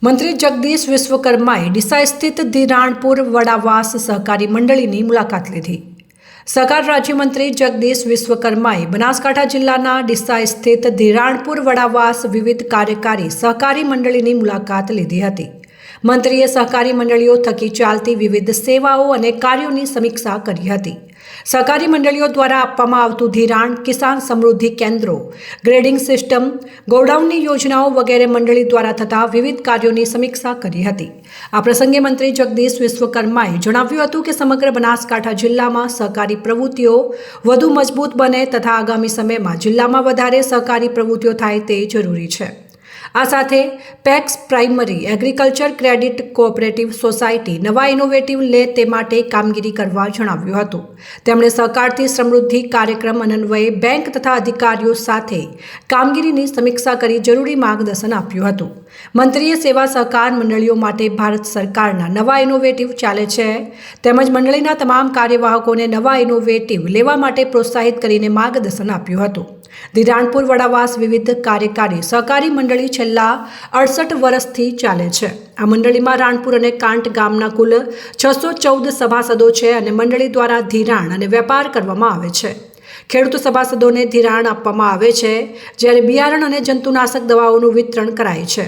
મંત્રી જગદીશ વિશ્વકર્માએ ડીસા સ્થિત ધિરાણપુર વડાવાસ સહકારી મંડળીની મુલાકાત લીધી। સહકાર રાજ્યમંત્રી જગદીશ વિશ્વકર્માએ બનાસકાંઠા જિલ્લાના ડીસા સ્થિત ધિરાણપુર વડાવાસ વિવિધ કાર્યકારી સહકારી મંડળીની મુલાકાત લીધી હતી। મંત્રીએ સહકારી મંડળીઓ થકી ચાલતી વિવિધ સેવાઓ અને કાર્યોની સમીક્ષા કરી હતી। સહકારી મંડળીઓ દ્વારા આપવામાં આવતું ધિરાણ, કિસાન સમૃદ્ધિ કેન્દ્રો, ગ્રેડિંગ સિસ્ટમ, ગોડાઉનની યોજનાઓ વગેરે મંડળી દ્વારા થતા વિવિધ કાર્યોની સમીક્ષા કરી હતી। આ પ્રસંગે મંત્રી જગદીશ વિશ્વકર્માએ જણાવ્યું હતું કે સમગ્ર બનાસકાંઠા જિલ્લામાં સહકારી પ્રવૃત્તિઓ વધુ મજબૂત બને તથા આગામી સમયમાં જિલ્લામાં વધારે સહકારી પ્રવૃત્તિઓ થાય તે જરૂરી છે। આ સાથે PACS primary agriculture credit cooperative society નવા ઇનોવેટિવ લે તે માટે કામગીરી કરવા જણાવ્યું હતું। તેમણે સહકારથી સમૃદ્ધિ કાર્યક્રમ અન્વયે બેંક તથા અધિકારીઓ સાથે કામગીરીની સમીક્ષા કરી જરૂરી માર્ગદર્શન આપ્યું હતું। મંત્રીએ સેવા સહકાર મંડળીઓ માટે ભારત સરકારના નવા ઇનોવેટિવ ચાલે છે તેમજ મંડળીના તમામ કાર્યવાહકોને નવા ઇનોવેટિવ લેવા માટે પ્રોત્સાહિત કરીને માર્ગદર્શન આપ્યું હતું। ધિરાણપુર વડાવાસ વિવિધ કાર્યકારી સહકારી મંડળી છેલ્લા 68 વર્ષથી ચાલે છે। આ મંડળીમાં રાણપુર અને કાંટ ગામના કુલ 614 સભાસદો છે અને મંડળી દ્વારા ધિરાણ અને વેપાર કરવામાં આવે છે। ખેડૂત સભાસદોને ધિરાણ આપવામાં આવે છે જ્યારે બિયારણ અને જંતુનાશક દવાઓનું વિતરણ કરાય છે।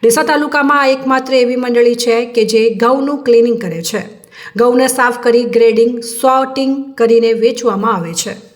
ડીસા તાલુકામાં આ એકમાત્ર એવી મંડળી છે કે જે ઘઉંનું ક્લિનિંગ કરે છે। ઘઉંને સાફ કરી ગ્રેડિંગ, સોર્ટિંગ કરીને વેચવામાં આવે છે।